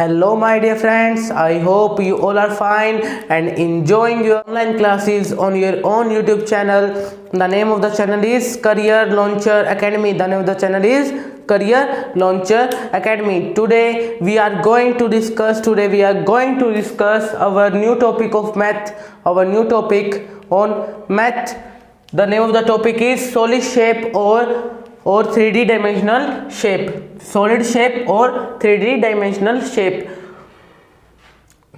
Hello, my dear friends. I hope you all are fine and enjoying your online classes on your own YouTube channel. The name of the channel is Career Launcher Academy. The name of the channel is Career Launcher Academy. Today we are going to discuss our new topic of math. Our new topic on math. The name of the topic is solid shape or 3D dimensional shape. Solid shape और 3D dimensional shape.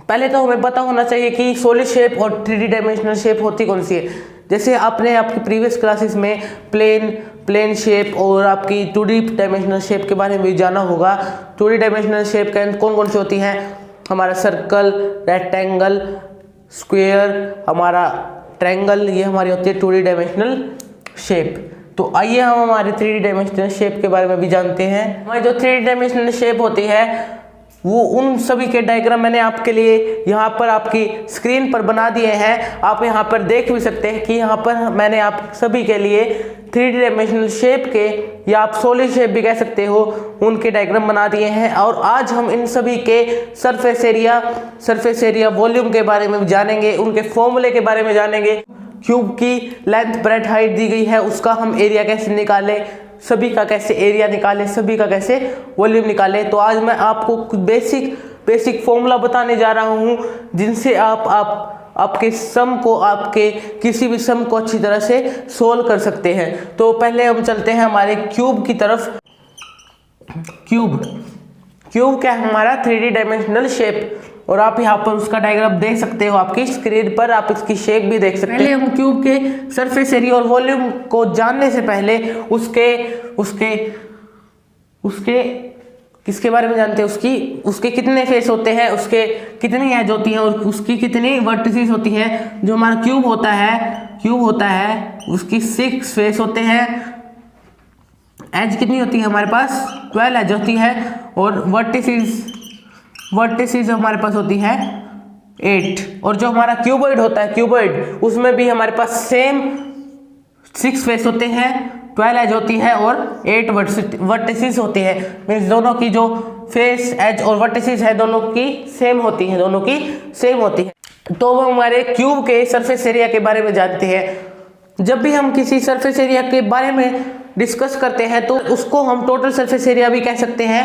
पहले तो हमें पता होना चाहिए कि solid shape और 3D dimensional shape होती कौन सी है। जैसे आपने आपकी प्रीवियस क्लासेस में प्लेन शेप और आपकी 2D डायमेंशनल शेप के बारे में भी जाना होगा। 2D डायमेंशनल शेप कौन कौन सी होती हैं? हमारा सर्कल, रेक्टेंगल, स्क्वायर, हमारा ट्रायंगल, ये हमारी होती है 2D डायमेंशनल शेप। तो आइए हम हमारे 3D डायमेंशनल शेप के बारे में भी जानते हैं। हमारी जो 3D डायमेंशनल शेप होती है वो उन सभी के डायग्राम मैंने आपके लिए यहाँ पर आपकी स्क्रीन पर बना दिए हैं। आप यहाँ पर देख भी सकते हैं कि यहाँ पर मैंने आप सभी के लिए 3D डायमेंशनल शेप के, या आप सॉलिड शेप भी कह सकते हो, उनके डायग्राम बना दिए हैं। और आज हम इन सभी के सरफेस एरिया वॉल्यूम के बारे में जानेंगे, उनके फॉर्मूले के बारे में जानेंगे। क्यूब की लेंथ, ब्रेड्थ, हाइट दी गई है, उसका हम एरिया कैसे निकालें, सभी का कैसे एरिया निकालें, सभी का कैसे वॉल्यूम निकालें। तो आज मैं आपको कुछ बेसिक फॉर्मूला बताने जा रहा हूं जिनसे आपके सम को, आपके किसी भी सम को अच्छी तरह से सोल्व कर सकते हैं। तो पहले हम चलते हैं हमारे क्यूब की तरफ। क्यूब क्या है? हमारा 3D डायमेंशनल शेप। और आप यहाँ पर उसका डायग्राम देख सकते हो आपकी स्क्रीन पर, आप इसकी शेप भी देख सकते हैं। पहले हम क्यूब के सरफेस एरिया और वॉल्यूम को जानने से पहले उसके किसके बारे में जानते हैं? उसके कितने फेस होते हैं, उसके कितनी एज होती है और उसकी कितनी वर्टिसेस होती हैं। जो हमारा क्यूब होता है उसकी 6 फेस होते हैं। एज कितनी होती है हमारे पास? 12 एज होती है। और वर्टिसेस हमारे पास होती है 8। और जो हमारा क्यूबॉइड होता है, उसमें भी हमारे पास सेम 6 फेस होते हैं, 12 एज होती है और 8 वर्टिसेस होते हैं। मीन्स दोनों की जो फेस, एज और वर्टिसेस है दोनों की सेम होती है। तो हम हमारे क्यूब के सरफेस एरिया के बारे में जानते हैं। जब भी हम किसी सरफेस एरिया के बारे में डिस्कस करते हैं तो उसको हम टोटल सरफेस एरिया भी कह सकते हैं।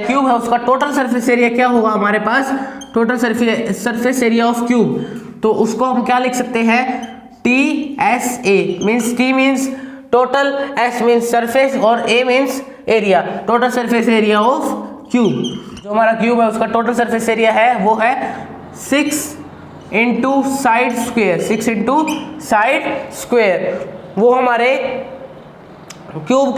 क्यूब है, उसका टोटल सरफेस एरिया क्या होगा हमारे पास? Total surface area of cube. तो उसको हम क्या लिख सकते हैं? TSA। Means T means total, S means surface और A means area. Total surface area of cube. जो हमारा क्यूब है उसका टोटल सरफेस एरिया है वो है 6 इंटू साइड स्क्वायर। वो हमारे क्यूब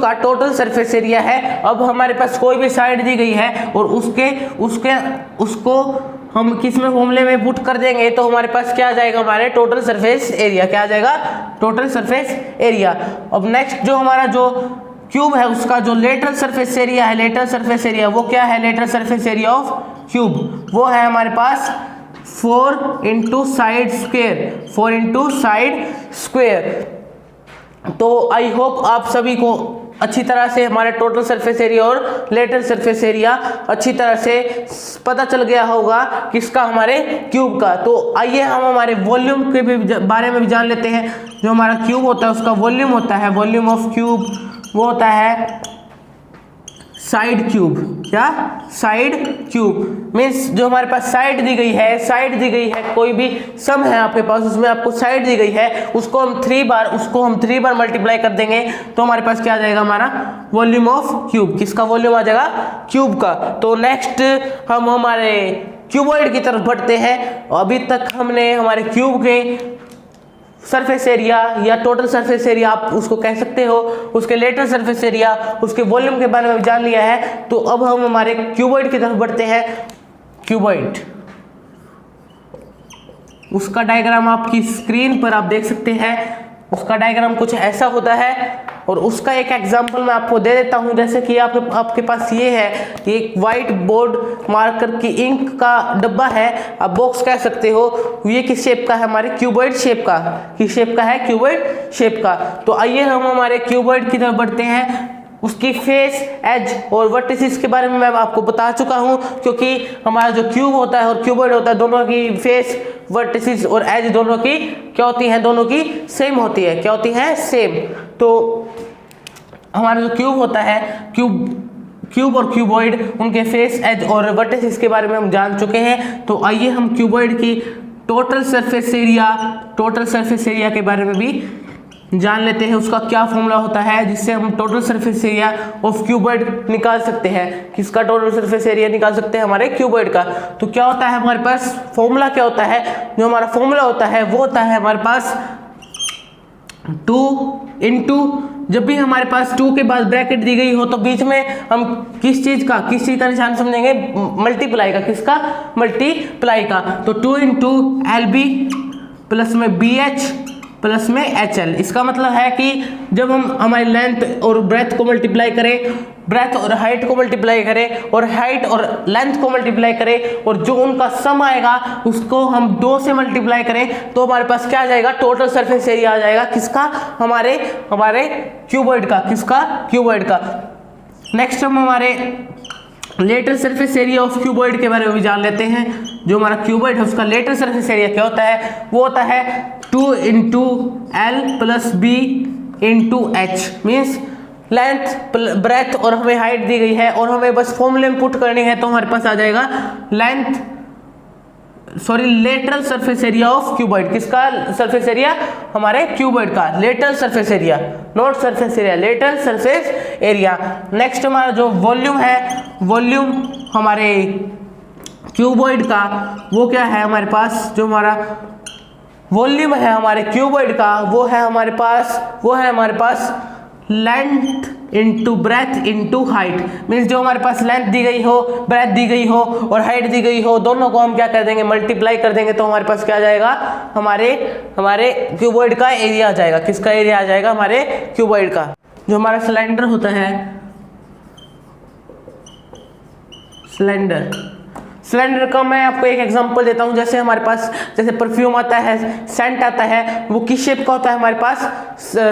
का टोटल सरफेस एरिया है। अब हमारे पास कोई भी साइड दी गई है और उसको हम किस में फॉर्मूले में पुट कर देंगे तो हमारे पास क्या आ जाएगा? हमारे टोटल सरफेस एरिया। क्या आ जाएगा? Total surface area. अब नेक्स्ट जो हमारा जो क्यूब है उसका जो लेटरल सरफेस एरिया है, वो क्या है? Lateral surface area of cube वो है हमारे पास 4 इंटू साइड स्क्वायर। तो आई होप आप सभी को अच्छी तरह से हमारे टोटल सरफेस एरिया और लेटरल सरफेस एरिया अच्छी तरह से पता चल गया होगा किसका? हमारे क्यूब का। तो आइए हम हमारे वॉल्यूम के भी बारे में भी जान लेते हैं। जो हमारा क्यूब होता है उसका वॉल्यूम होता है, वॉल्यूम ऑफ क्यूब वो होता है साइड क्यूब। क्या? साइड क्यूब मीन्स जो हमारे पास साइड दी गई है, कोई भी सम है आपके पास, उसमें आपको साइड दी गई है, उसको हम 3 बार मल्टीप्लाई कर देंगे तो हमारे पास क्या आ जाएगा? हमारा वॉल्यूम ऑफ क्यूब। किसका वॉल्यूम आ जाएगा? क्यूब का। तो नेक्स्ट हम हमारे क्यूबॉइड की तरफ बढ़ते हैं। अभी तक हमने हमारे क्यूब के सरफेस एरिया या टोटल सरफेस एरिया आप उसको कह सकते हो, उसके लेटरल सरफेस एरिया, उसके वॉल्यूम के बारे में जान लिया है। तो अब हम हमारे क्यूबॉइड की तरफ बढ़ते हैं। क्यूबॉइड, उसका डायग्राम आपकी स्क्रीन पर आप देख सकते हैं। उसका डायग्राम कुछ ऐसा होता है और उसका एक एग्जांपल मैं आपको दे देता हूं। जैसे कि आपके पास ये है, ये एक वाइट बोर्ड मार्कर की इंक का डब्बा है, आप बॉक्स कह सकते हो। ये किस शेप का है? हमारे क्यूबॉइड शेप का। किस शेप का है? क्यूबॉइड शेप का। तो आइए हम हमारे क्यूबॉइड की तरफ बढ़ते हैं। उसकी फेस, एज और वर्टिसेस के बारे में मैं आपको बता चुका हूं, क्योंकि हमारा जो क्यूब होता है और क्यूबॉइड होता है, दोनों की फेस, वर्टिसेस और एज दोनों की क्या होती हैं, दोनों की सेम होती है। क्या होती है? सेम। तो हमारा जो क्यूब होता है, क्यूब और क्यूबॉइड, उनके फेस, एज और वर्टिसेस के बारे में हम जान चुके हैं। तो आइए हम क्यूबॉइड की टोटल सरफेस एरिया के बारे में भी जान लेते हैं। उसका क्या फॉर्मूला होता है जिससे हम total surface area of cuboid निकाल सकते हैं। किसका टोटल सरफेस एरिया निकाल सकते हैं? हमारे क्यूबॉइड का। तो क्या होता है हमारे पास फॉर्मूला? क्या होता है? जो हमारा फॉर्मूला होता है वो होता है हमारे पास 2 इंटू, जब भी हमारे पास 2 के बाद ब्रैकेट दी गई हो तो बीच में हम किस चीज का निशान समझेंगे? मल्टीप्लाई का। किसका? मल्टीप्लाई का। तो 2 इंटू LB प्लस में BH प्लस में HL। इसका मतलब है कि जब हम हमारी लेंथ और ब्रेथ को मल्टीप्लाई करें, ब्रेथ और हाइट को मल्टीप्लाई करें और हाइट और लेंथ को मल्टीप्लाई करें और जो उनका सम आएगा उसको हम 2 से मल्टीप्लाई करें तो हमारे पास क्या आ जाएगा? टोटल सरफेस एरिया आ जाएगा। किसका? हमारे क्यूबॉइड का। किसका? क्यूबॉइड का। नेक्स्ट हम हमारे lateral surface area of cuboid के बारे में भी जान लेते हैं। जो हमारा क्यूबॉइड है उसका लेटरल सरफेस एरिया क्या होता है? वो होता है 2 into L plus B into H। Means length, breadth और हमें हाइट दी गई है और हमें बस फॉर्मूले में पुट करनी है तो हमारे पास आ जाएगा lateral surface area of cuboid. किसका सरफेस एरिया? हमारे क्यूबॉइड का lateral surface area, not surface area, lateral surface area. Next हमारा जो वॉल्यूम है, वॉल्यूम हमारे क्यूबॉइड का वो क्या है हमारे पास? जो हमारा वॉल्यूम है हमारे क्यूबॉइड का वो है हमारे पास length into breadth into height. Means जो हमारे पास लेंथ दी गई हो, ब्रेथ दी गई हो और हाइट दी गई हो, दोनों को हम क्या कर देंगे? मल्टीप्लाई कर देंगे तो हमारे पास क्या आ जाएगा? हमारे क्यूबॉइड का एरिया आ जाएगा। किसका एरिया आ जाएगा? हमारे क्यूबॉइड का। जो हमारा सिलेंडर होता है, सिलेंडर का मैं आपको एक एग्जांपल देता हूं। जैसे हमारे पास जैसे परफ्यूम आता है, सेंट आता है, वो किस शेप का होता है? हमारे पास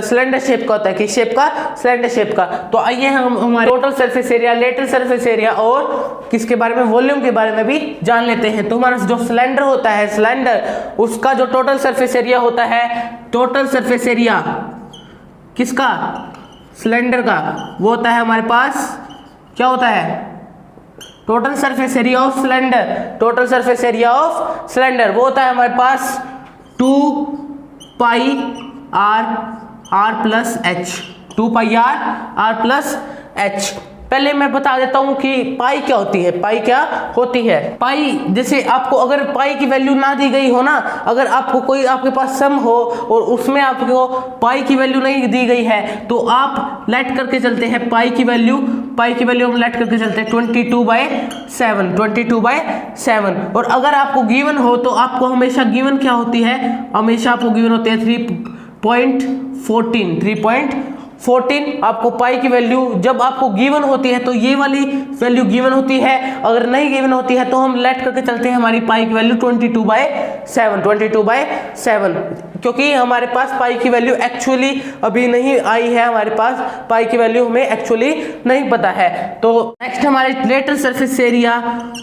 सिलेंडर शेप का होता है। किस शेप का? सिलेंडर शेप का। तो आइए हम हमारे total surface area, lateral surface area और किसके बारे में? वॉल्यूम के बारे में भी जान लेते हैं। तो हमारा जो सिलेंडर होता है, सिलेंडर, उसका जो टोटल सरफेस एरिया होता है, टोटल सरफेस एरिया किसका? सिलेंडर का। वो होता है हमारे पास क्या होता है? Total surface area of cylinder. Total surface area of cylinder वो होता है हमारे पास 2 पाई r प्लस h। 2 पाई r प्लस h। पहले मैं बता देता हूं कि पाई क्या होती है। पाई क्या होती है? पाई, जैसे आपको अगर पाई की वैल्यू ना दी गई हो ना, अगर आपको कोई आपके पास सम हो और उसमें आपको पाई की वैल्यू नहीं दी गई है तो आप लेट करके चलते हैं पाई की वैल्यू हम लेट करके चलते हैं 22/7। 22/7। और अगर आपको गिवन हो तो आपको हमेशा गिवन क्या होती है? हमेशा आपको गिवन होती है 3.14 आपको पाई की वैल्यू जब आपको गिवन होती है तो ये वाली वैल्यू गिवन होती है। अगर नहीं गिवन होती है तो हम लेट करके चलते हैं हमारी पाई की वैल्यू 22/7 क्योंकि हमारे पास पाई की वैल्यू एक्चुअली अभी नहीं आई है। हमारे पास पाई की वैल्यू हमें एक्चुअली नहीं पता है। तो नेक्स्ट हमारे lateral surface area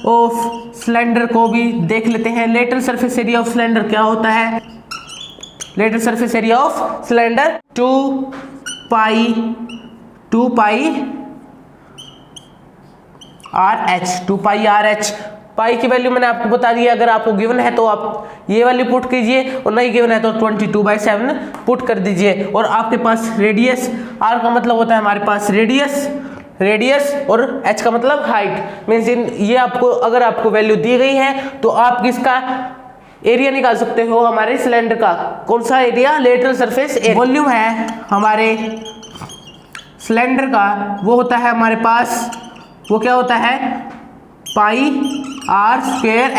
of cylinder को भी देख लेते हैं। Lateral surface area of cylinder क्या होता है? Lateral surface area of cylinder 2 pi RH। पाई की वैल्यू मैंने आपको बता दी है। अगर आपको गिवन है तो आप ये वैल्यू पुट कीजिए और नहीं गिवन है तो 22/7 पुट कर दीजिए। और आपके पास रेडियस, R का मतलब होता है हमारे पास रेडियस और H का मतलब हाइट। मीन्स ये आपको अगर आपको वैल्यू दी गई है तो आप किसका एरिया निकाल सकते हो? हमारे सिलेंडर का। कौन सा area? Lateral surface area. Volume है हमारे सिलेंडर का वो होता है हमारे पास, वो क्या होता है? पाई r square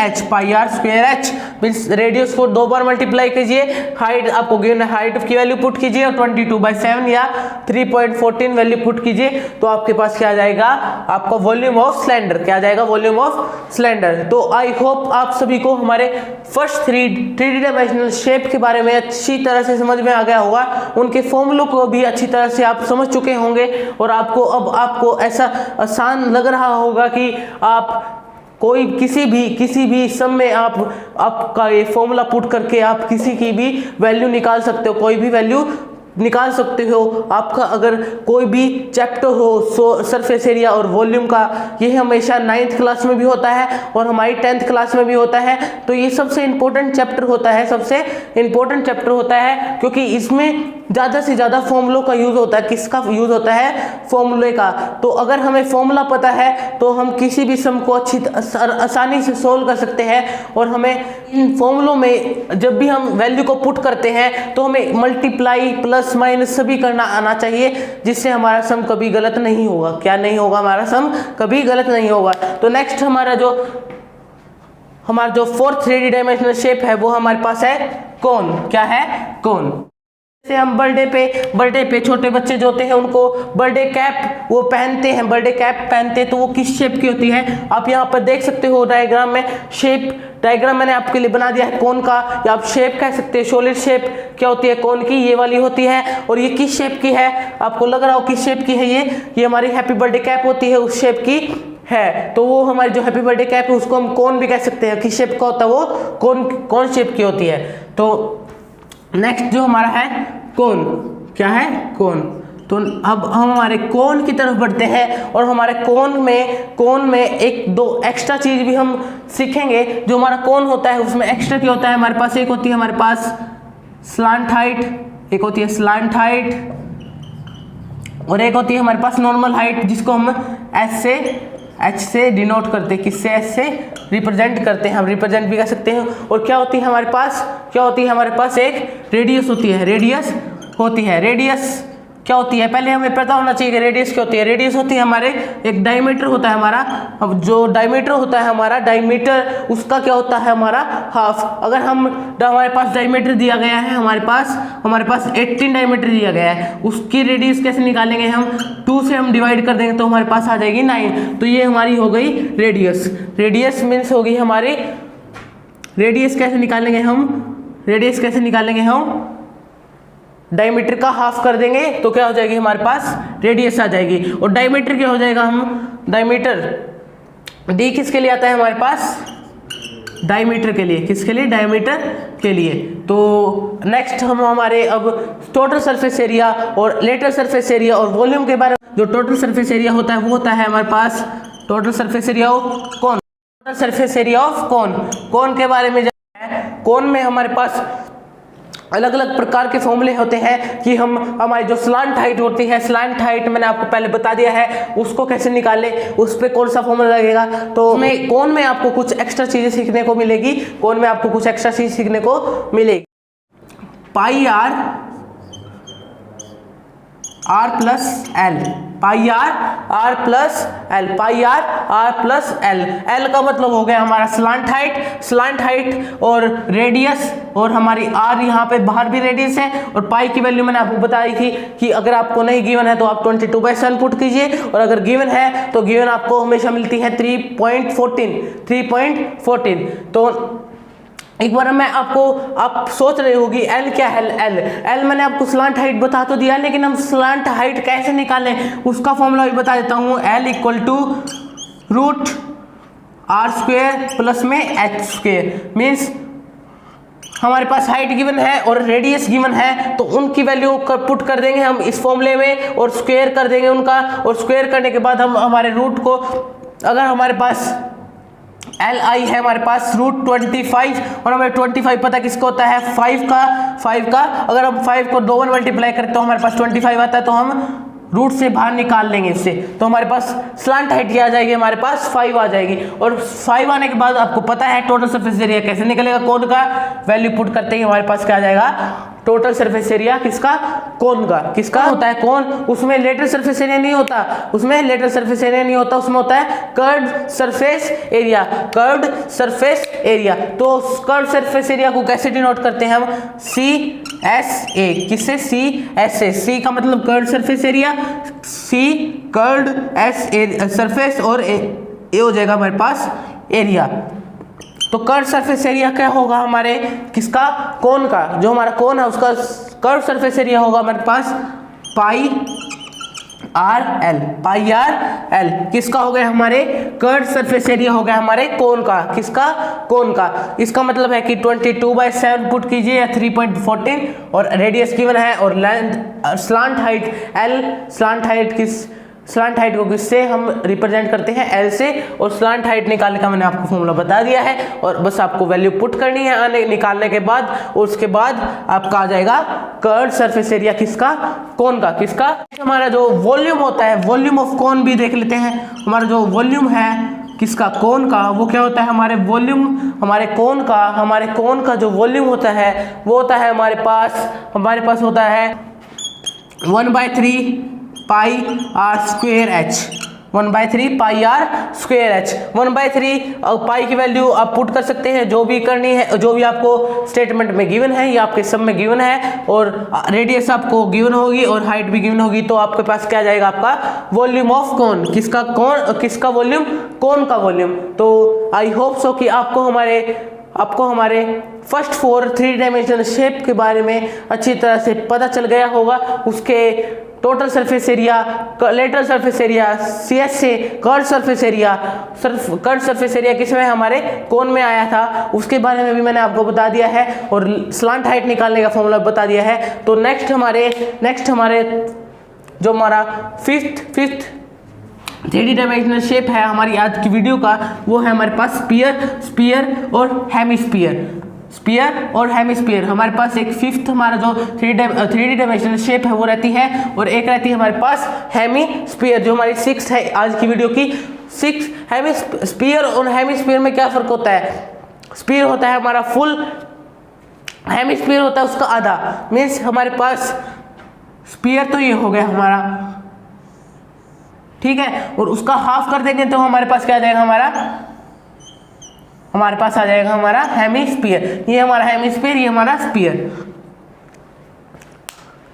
h। Means radius को 2 बार मल्टीप्लाई कीजिए, हाइट आपको गिवन है, हाइट की वैल्यू पुट कीजिए और 22/7 या 3.14 वैल्यू पुट कीजिए, तो आपके पास क्या आ जाएगा, आपका वॉल्यूम ऑफ सिलेंडर, क्या आ जाएगा, वॉल्यूम ऑफ सिलेंडर। तो आई होप आप सभी को हमारे फर्स्ट 3D डायमेंशनल शेप के बारे में अच्छी तरह से समझ में आ गया होगा, उनके फॉर्मूलों को भी अच्छी तरह से आप समझ चुके होंगे और आपको ऐसा आसान लग रहा होगा कि आप कोई किसी भी सम में आपका ये फॉर्मूला पुट करके आप किसी की भी वैल्यू निकाल सकते हो, कोई भी वैल्यू निकाल सकते हो। आपका अगर कोई भी चैप्टर हो सरफेस एरिया और वॉल्यूम का, ये हमेशा 9th क्लास में भी होता है और हमारी 10th क्लास में भी होता है, तो ये सबसे इम्पोर्टेंट चैप्टर होता है, सबसे इम्पोर्टेंट चैप्टर होता है, क्योंकि इसमें ज़्यादा से ज़्यादा फॉर्मूलों का यूज़ होता है। किसका यूज़ होता है, फॉर्मूले का। तो अगर हमें फॉर्मूला पता है तो हम किसी भी सम को आसानी से सोल्व कर सकते हैं, और हमें इन फॉर्मूलों में जब भी हम वैल्यू को पुट करते हैं तो हमें मल्टीप्लाई प्लस माइनस सभी करना आना चाहिए, जिससे हमारा सम कभी गलत नहीं होगा। क्या नहीं होगा, हमारा सम कभी गलत नहीं होगा। तो नेक्स्ट हमारा जो 4th 3D डायमेंशनल शेप है वो हमारे पास है कोन। क्या है, कोन। जैसे हम बर्थडे पे छोटे बच्चे जो होते हैं उनको बर्थडे कैप वो पहनते हैं, बर्थडे कैप पहनते हैं, तो वो किस शेप की होती है, आप यहाँ पर देख सकते हो डायग्राम में। शेप डायग्राम मैंने आपके लिए बना दिया है कोन का, या आप शेप कह सकते हैं। सॉलिड शेप क्या होती है, कोन की ये वाली होती है। और ये किस शेप की है, आपको लग रहा हो किस शेप की है, ये हमारी हैप्पी बर्थडे कैप होती है, उस शेप की है। तो वो हमारी जो हैप्पी बर्थडे कैप है उसको हम कोन भी कह सकते हैं। किस शेप का होता है वो, कोन शेप की होती है। तो नेक्स्ट जो हमारा है कोन, क्या है, कोन। तो अब हम हमारे कोन की तरफ बढ़ते हैं, और हमारे कोन में एक दो एक्स्ट्रा चीज भी हम सीखेंगे। जो हमारा कोन होता है उसमें एक्स्ट्रा क्या होता है हमारे पास, एक होती है हमारे पास स्लांट हाइट, एक होती है स्लांट हाइट, और एक होती है हमारे पास नॉर्मल हाइट, जिसको हम एच से डिनोट करते हैं। किससे, एच से रिप्रेजेंट करते हैं, हम रिप्रेजेंट भी कर सकते हैं। और क्या होती है हमारे पास, एक रेडियस होती है, रेडियस क्या होती है, पहले हमें पता होना चाहिए कि रेडियस क्या होती है। रेडियस होती है हमारे, एक डायमीटर होता है हमारा। अब जो डायमीटर होता है हमारा, डायमीटर उसका क्या होता है हमारा, हाफ। अगर हमारे पास डायमीटर दिया गया है, हमारे पास 18 डायमीटर दिया गया है, उसकी रेडियस कैसे निकालेंगे हम, 2 से हम डिवाइड कर देंगे तो हमारे पास आ जाएगी 9। तो ये हमारी हो गई रेडियस मीन्स होगी हमारी रेडियस। कैसे निकालेंगे हम, डायमीटर का हाफ कर देंगे तो क्या हो जाएगी हमारे पास, रेडियस आ जाएगी। और डायमीटर क्या हो जाएगा, हम डायमीटर डी किसके लिए आता है हमारे पास, डायमीटर के लिए। किसके लिए, डायमीटर के लिए। तो नेक्स्ट हम हमारे अब टोटल सरफेस एरिया और लेटरल सरफेस एरिया और वॉल्यूम के बारे में। जो टोटल सरफेस एरिया होता है वो होता है हमारे पास टोटल सरफेस एरिया ऑफ कौन, टोटल सरफेस एरिया ऑफ कौन के बारे में। कौन में हमारे पास अलग अलग प्रकार के फॉर्मूले होते हैं कि हमारी जो स्लांट हाइट होती है, स्लांट हाइट मैंने आपको पहले बता दिया है, उसको कैसे निकाले, उस पे कौन सा फॉर्मूला लगेगा। तो कौन में आपको कुछ एक्स्ट्रा चीजें सीखने को मिलेगी, pi r plus l, pi r plus l का मतलब हो गया हमारा स्लांट हाइट और रेडियस, और हमारी आर यहाँ पे बाहर भी रेडियस है। और पाई की वैल्यू मैंने आपको बताई थी कि अगर आपको नहीं गिवन है तो आप 22/7 पुट कीजिए, और अगर गिवन है तो गिवन आपको हमेशा मिलती है 3.14। तो एक बार आप सोच रहे होगी एल क्या है, एल मैंने आपको स्लांट हाइट बता तो दिया, लेकिन हम स्लांट हाइट कैसे निकालें उसका फॉर्मूला भी बता देता हूँ। L equal to √r² plus में h²। मीन्स हमारे पास हाइट गिवन है और रेडियस गिवन है, तो उनकी वैल्यू पुट कर देंगे हम इस फॉर्मूले में और स्क्वायर कर देंगे उनका, और स्क्वायर करने के बाद हम हमारे रूट को, अगर हमारे पास li है हमारे पास √25, और हमें 25 पता किसका होता है, 5 का। अगर हम 5 को 2 मल्टीप्लाई करें तो हमारे पास 25 आता है, तो हम रूट से बाहर निकाल लेंगे इससे, तो हमारे पास स्लांट हाइट क्या आ जाएगी, हमारे पास 5 आ जाएगी। और 5 आने के बाद आपको पता है टोटल सरफेस एरिया कैसे निकलेगा, कोड का वैल्यू पुट करते ही हमारे पास क्या आ जाएगा, टोटल सरफेस एरिया किसका, कोन का। किसका होता है, कोन, उसमें लेटरल सरफेस एरिया नहीं होता, उसमें लेटरल सरफेस एरिया नहीं होता, उसमें होता है curved surface area, curved surface area. तो कर्व्ड सरफेस एरिया को कैसे डिनोट करते हैं हम, CSA। किससे, CSA। C का मतलब curved surface area, C curved surface और ए हो जाएगा हमारे पास एरिया। तो कर्व सरफेस एरिया क्या होगा हमारे, किसका, कोन का। जो हमारा कोन है उसका कर्व सरफेस एरिया होगा हमारे पास पाई आर एल। किसका हो गया, हमारे कर्व सरफेस एरिया हो गया हमारे कोन का। किसका, कोन का। इसका मतलब है कि 22/7 पुट कीजिए या 3.14 और रेडियस गिवन है और length slant height L। Slant height को किससे हम रिप्रेजेंट करते हैं, L से। और स्लांट हाइट निकालने का मैंने आपको फॉर्मूला बता दिया है और बस आपको वैल्यू पुट करनी है निकालने के बाद, और उसके बाद आपका आ जाएगा कर्व सरफेस एरिया किसका, कोन का। किसका, हमारा जो वॉल्यूम होता है, वॉल्यूम ऑफ कोन भी देख लेते हैं। हमारा जो वॉल्यूम है किसका, कोन का, वो क्या होता है, हमारे वॉल्यूम, हमारे कोन का जो वॉल्यूम होता है वो होता है हमारे पास होता है 1/3 pi r square h. 1/3 pi r square h. 1/3 pi की वैल्यू आप पुट कर सकते हैं, जो भी करनी है, जो भी आपको स्टेटमेंट में गिवन है या आपके सब में गिवन है, और रेडियस आपको गिवन होगी और हाइट भी गिवन होगी। तो आपके पास क्या जाएगा, आपका वॉल्यूम ऑफ कोन। किसका वॉल्यूम, कोन का वॉल्यूम। तो आई होप सो कि आपको हमारे फर्स्ट 4 3 डायमेंशनल शेप के बारे में अच्छी तरह से पता चल गया होगा। उसके total surface area, lateral surface area, CSA, curve surface area किसमें, हमारे कोन में आया था, उसके बारे में भी मैंने आपको बता दिया है और स्लांट हाइट निकालने का फॉर्मूला बता दिया है। तो नेक्स्ट हमारे जो हमारा फिफ्थ 3D डायमेंशनल शेप है हमारी आज की वीडियो का, वो है हमारे पास स्पीयर और हेमिस्फीयर। हमारे पास एक फिफ्थ हमारा जो 3D डायमेंशनल शेप है वो रहती है, और एक रहती है हमारे पास हेमिस्फीयर, जो हमारी 6 है आज की वीडियो की 6। हेमिस्फीयर और हेमिस्फीयर में क्या फर्क होता है, स्फीयर होता है हमारा फुल, हेमिस्फीयर होता है उसका आधा। मीन्स हमारे पास स्फीयर तो ये हो गया हमारा, ठीक है, और उसका हाफ कर देंगे तो हमारे पास क्या आ जाएगा, हमारे पास आ जाएगा हमारा हेमिस्फीयर। ये हमारा हेमिस्फीयर, ये हमारा स्फीयर।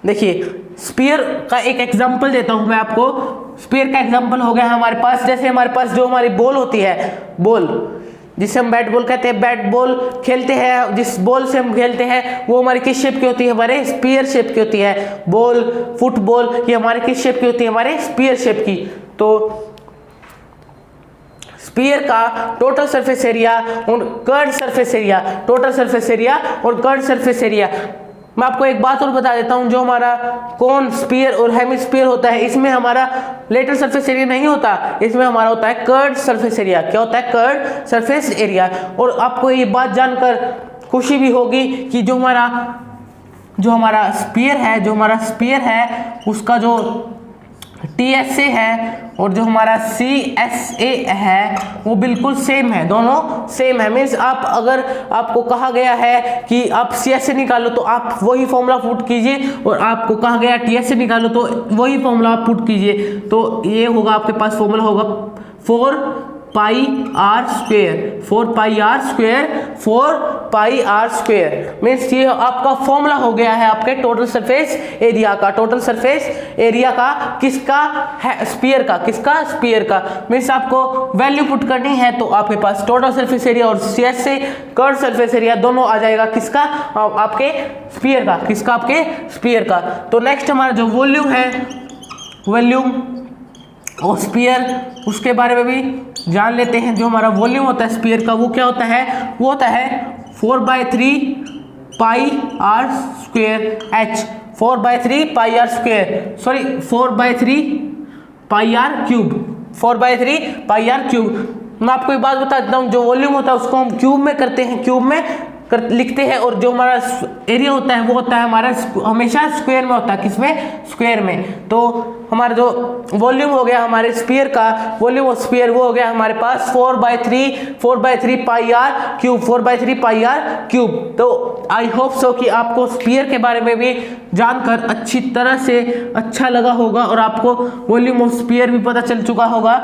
देखिए स्फीयर का एक एग्जांपल देता हूं मैं आपको। स्फीयर का एग्जांपल हो गया हमारे पास, जैसे हमारे पास जो हमारी बॉल होती है, बॉल जिसे हम बैट बॉल कहते हैं, बैट बॉल खेलते हैं, जिस बॉल से हम खेलते हैं वो हमारी किस शेप की होती है, हमारे स्फीयर शेप की होती है। बॉल, फुटबॉल, ये हमारे किस शेप की होती है, हमारे स्फीयर शेप की। तो स्फीयर का टोटल सरफेस एरिया और कर्व्ड सरफेस एरिया, और कर्व्ड सरफेस एरिया। मैं आपको एक बात और बता देता हूं, जो हमारा कोन, स्फीयर और हेमिस्फीयर होता है, इसमें हमारा लेटरल सरफेस एरिया नहीं होता, इसमें हमारा होता है कर्व्ड सरफेस एरिया। क्या होता है, कर्व्ड सरफेस एरिया। और आपको ये बात जानकर खुशी भी होगी कि जो हमारा स्फीयर है उसका जो TSA है और जो हमारा CSA है वो बिल्कुल सेम है, दोनों सेम है। मीन्स अगर आपको कहा गया है कि आप CSA निकालो तो आप वही फॉर्मूला पुट कीजिए, और आपको कहा गया TSA निकालो तो वही फॉर्मूला आप पुट कीजिए। तो ये होगा, आपके पास फॉर्मूला होगा 4 पाई आर स्क्वेयर। मीन्स ये आपका फॉर्मूला हो गया है आपके टोटल सरफेस एरिया का। किसका है, स्फीयर का। मीन्स आपको वैल्यू पुट करनी है तो आपके पास टोटल सरफेस एरिया और CSA कर्व सरफेस एरिया दोनों आ जाएगा किसका, आपके स्फीयर का। किसका, आपके स्फीयर का। तो नेक्स्ट हमारा जो वॉल्यूम और स्फीयर, उसके बारे में भी जान लेते हैं। जो हमारा वॉल्यूम होता है स्फीयर का, वो क्या होता है, वो होता है 4/3 pi r square h. 4/3 pi r square, sorry 4/3 pi r cube. 4/3 pi r cube. मैं आपको एक बात बता देता हूँ, जो वॉल्यूम होता है उसको हम क्यूब में करते हैं, क्यूब में लिखते हैं, और जो हमारा एरिया होता है वो होता है हमारा हमेशा स्क्वायर में होता है। किसमें? स्क्वायर में। तो हमारा जो वॉल्यूम हो गया हमारे स्फीयर का, वॉल्यूम ऑफ स्फीयर वो हो गया हमारे पास 4/3 pi r cube, 4/3 pi r cube. तो आई होप सो कि आपको स्फीयर के बारे में भी जानकर अच्छी तरह से अच्छा लगा होगा और आपको वॉल्यूम ऑफ स्फीयर भी पता चल चुका होगा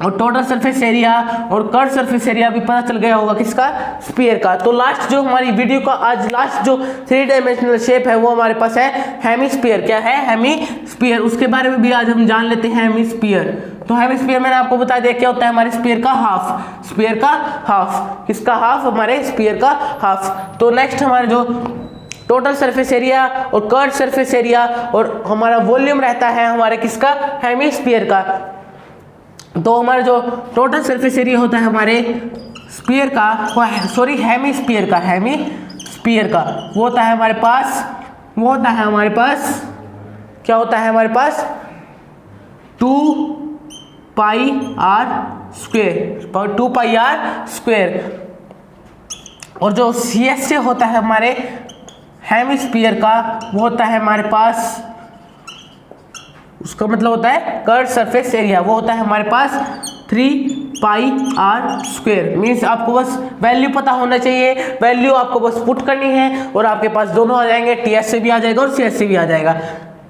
और टोटल सरफेस एरिया और कर्व सरफेस एरिया भी पता चल गया होगा किसका? स्फीयर का। तो लास्ट जो हमारी वीडियो का आज लास्ट जो 3 डायमेंशनल शेप है वो हमारे पास है हेमिस्फीयर। क्या है? हेमिस्फीयर। उसके बारे में भी आज हम जान लेते हैं हेमिस्फीयर। तो हेमिस्फीयर मैंने आपको बता दिया क्या होता है हमारे स्फीयर का हाफ, स्फीयर का हाफ। किसका हाफ? हमारे स्फीयर का हाफ। तो नेक्स्ट हमारे जो टोटल सरफेस एरिया और कर्व सरफेस एरिया और हमारा वॉल्यूम रहता है हमारे किसका? हेमिस्फीयर का। तो हमारा जो टोटल सरफेस एरिया होता है हमारे स्फीयर का, हेमिस्फीयर का, हेमिस्फीयर का वो होता है हमारे पास, वो होता है हमारे पास क्या होता है हमारे पास? 2πr², 2πr²। और जो CSA होता है हमारे हेमिस्फीयर का वो होता है हमारे पास, उसका मतलब होता है कर्व सरफेस एरिया, वो होता है हमारे पास 3πr²। मीन्स आपको बस वैल्यू पता होना चाहिए, वैल्यू आपको बस पुट करनी है और आपके पास दोनों आ जाएंगे, TS से भी आ जाएगा और CS से भी आ जाएगा।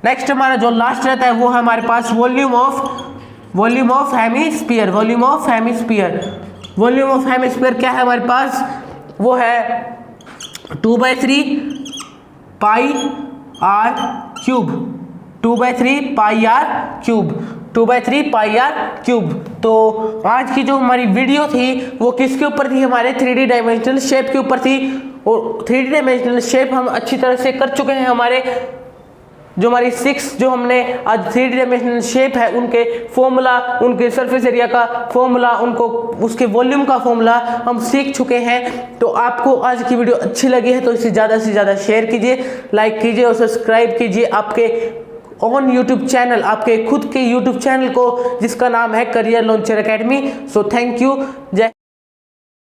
नेक्स्ट हमारा जो लास्ट रहता है वो है हमारे पास volume of hemisphere, volume of hemisphere. Volume of hemisphere क्या है हमारे पास? वो है 2/3 pi r cube, 2/3 pi r cube, 2/3 pi r cube. तो आज की जो हमारी वीडियो थी वो किसके ऊपर थी? हमारे 3D डायमेंशनल शेप के ऊपर थी। और 3D डायमेंशनल शेप हम अच्छी तरह से कर चुके हैं। हमारे जो हमारी 6 जो हमने आज 3D डायमेंशनल शेप है उनके फॉर्मूला, उनके सरफेस एरिया का फॉर्मूला, उनको उसके वॉल्यूम का फॉर्मूला हम सीख चुके हैं। तो आपको आज की वीडियो अच्छी लगी है तो इसे ज़्यादा से ज़्यादा शेयर कीजिए, लाइक कीजिए और सब्सक्राइब कीजिए आपके ऑन यूट्यूब चैनल, आपके खुद के यूट्यूब चैनल को जिसका नाम है career launcher academy. So thank you. जय